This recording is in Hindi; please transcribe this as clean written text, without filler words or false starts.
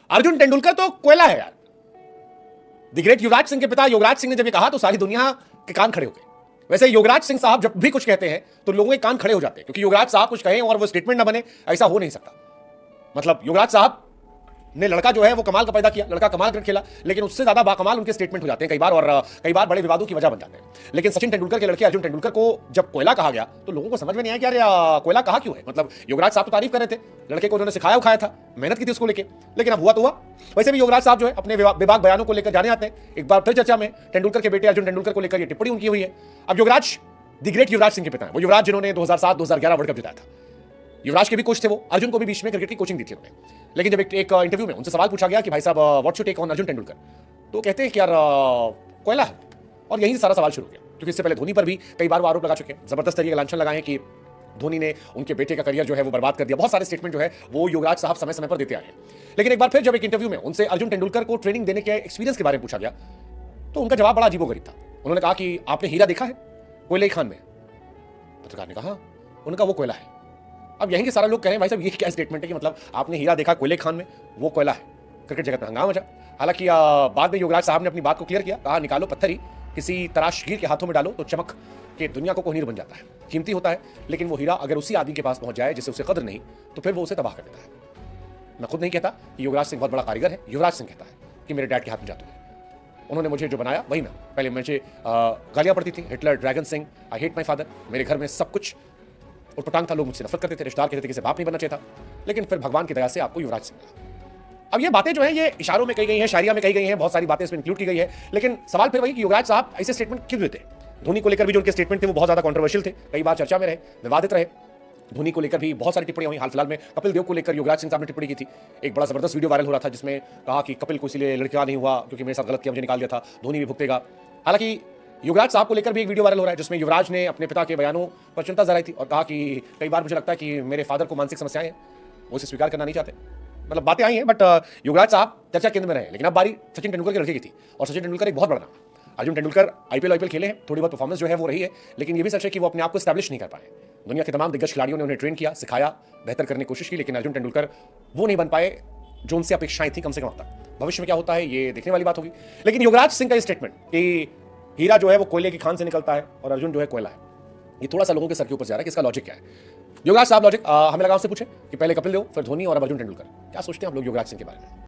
अर्जुन तेंदुलकर तो कोयला है यार। द ग्रेट युवराज सिंह के पिता युवराज सिंह ने जब ये कहा तो सारी दुनिया के कान खड़े हो गए। वैसे युवराज सिंह साहब जब भी कुछ कहते हैं तो लोगों के कान खड़े हो जाते हैं, क्योंकि युवराज साहब कुछ कहें और वो स्टेटमेंट ना बने, ऐसा हो नहीं सकता। मतलब युवराज साहब ने लड़का जो है वो कमाल का पैदा किया, लड़का कमाल क्रिकेट खेला, लेकिन उससे ज्यादा बाकमाल उनके स्टेटमेंट हो जाते हैं कई बार, और कई बार बड़े विवादों की वजह बन जाते हैं। लेकिन सचिन तेंदुलकर के लड़के अर्जुन तेंदुलकर को जब कोयला कहा गया तो लोगों को समझ में नहीं आया कि यार कोयला कहा क्यों है। मतलब युवराज साहब तो तारीफ कर रहे थे, लड़के को उन्होंने सिखाया उखाया था, मेहनत की थी उसको लेके, लेकिन अब हुआ तो हुआ। वैसे भी युवराज साहब जो है अपने बेबाक बयानों को लेकर जाने आते हैं। एक बार फिर चर्चा में तेंदुलकर के बेटे अर्जुन तेंदुलकर को लेकर ये टिप्पणी उनकी हुई है। अब युवराज द ग्रेट युवराज सिंह के पिता हैं, वो युवराज जिन्होंने 2007-2011 वर्ल्ड कप जिताया था। युवराज के भी कोच थे वो, अर्जुन को भी बीच में क्रिकेट की कोचिंग दी थी उन्होंने। लेकिन जब एक इंटरव्यू में उनसे सवाल पूछा गया कि भाई साहब what's your take on Arjun Tendulkar, तो कहते हैं कि यार कोयला है, और यहीं से सारा सवाल शुरू हो गया। क्योंकि इससे पहले धोनी पर भी कई बार वो आरोप लगा चुके हैं, जबरदस्त तरीके लांछन लगाए हैं कि धोनी ने उनके बेटे का करियर जो है वो बर्बाद कर दिया। बहुत सारे स्टेटमेंट जो है वो युवराज साहब समय समय पर देते आए हैं। लेकिन एक बार फिर जब एक इंटरव्यू में उनसे अर्जुन तेंदुलकर को ट्रेनिंग देने के एक्सपीरियंस के बारे में पूछा गया तो उनका जवाब बड़ा अजीबोगरीब था। उन्होंने कहा कि आपने हीरा देखा है कोयले खान में? पत्रकार ने कहा उनका वो कोयला है। अब यहीं के सारे लोग कह रहे हैं भाई साहब ये क्या स्टेटमेंट है कि मतलब आपने हीरा देखा कोयले खान में, वो कोयला है। क्रिकेट जगत में हंगामा मचा। हालांकि बाद में युवराज साहब ने अपनी बात को क्लियर किया, कहा निकालो पत्थर ही किसी तराशगीर के हाथों में डालो तो चमक के दुनिया को कोहिनूर बन जाता है। कीमती होता है, लेकिन वो हीरा अगर उसी आदमी के पास पहुंच जाए जिसे उसे कदर नहीं, तो फिर वो उसे तबाह कर देता है। मैं खुद नहीं कहता कि युवराज सिंह बहुत बड़ा कारीगर है, युवराज सिंह कहता है कि मेरे डैड के हाथ में जादू है, उन्होंने मुझे जो बनाया वही मैं। पहले मुझे गालियां पड़ती थी, Hitler, dragon Singh, I hate my father. मेरे घर में सब कुछ उटपटांग था, लोग मुझसे नफरत करते थे, रिश्तेदार कहते थे कि इसे बाप नहीं बनना चाहिए था, लेकिन फिर भगवान की दया से आपको युवराज सिंह मिला। अब ये बातें जो है ये इशारों में कही गई हैं, शायरिया में कही गई हैं, बहुत सारी बातें इसमें इंक्लूड की गई है। लेकिन सवाल फिर वही कि युवराज साहब ऐसे स्टेटमेंट क्यों देते हैं? धोनी को लेकर भी जो उनके स्टेटमेंट थे वो बहुत ज्यादा कंट्रोवर्शियल थे, कई बार चर्चा में रहे, विवादित रहे। धोनी को लेकर भी बहुत सारी टिप्पणियां हुई। हाल फिलहाल में कपिल देव को लेकर युवराज सिंह साहब ने टिप्पणी की थी। एक बड़ा जबरदस्त वीडियो वायरल हो रहा था जिसमें कहा कि कपिल को इसलिए लड़का नहीं हुआ क्योंकि मेरे साथ गलत किया, मुझे निकाल दिया था, धोनी भी भुगतेगा। हालांकि युवराज साहब को लेकर भी एक वीडियो वायरल हो रहा है जिसमें युवराज ने अपने पिता के बयानों पर चिंता जताई थी और कहा कि कई बार मुझे लगता है कि मेरे फादर को मानसिक समस्याएं हैं, वो इसे स्वीकार करना नहीं चाहते। मतलब बातें आई हैं, बट युवराज साहब चर्चा केंद्र में रहे। लेकिन अब बारी सचिन तेंदुलकर के लड़के की थी, और सचिन तेंदुलकर एक बहुत बड़ा नाम। अर्जुन तेंदुलकर आईपीएल खेले हैं, थोड़ी बहुत परफॉर्मेंस जो है वो रही है, लेकिन ये भी सच है कि वो अपने आप को स्टैब्लिश नहीं कर पाए। दुनिया के तमाम दिग्गज खिलाड़ियों ने उन्हें ट्रेन किया, सिखाया, बेहतर करने की कोशिश की, लेकिन अर्जुन तेंदुलकर वो नहीं बन पाए जो उनसे अपेक्षाएं थी कम से कम अब तक। भविष्य में क्या होता है ये देखने वाली बात होगी। लेकिन युवराज सिंह का स्टेटमेंट कि हीरा जो है वो कोयले की खान से निकलता है और अर्जुन जो है कोयला है, ये थोड़ा सा लोगों के सर के ऊपर जा रहा है कि इसका लॉजिक क्या है। युवराज साहब लॉजिक हमें लगा आपसे पूछे कि पहले कपिल देव, फिर धोनी और अब अर्जुन तेंदुलकर, क्या सोचते हैं आप लोग युवराज सिंह के बारे में?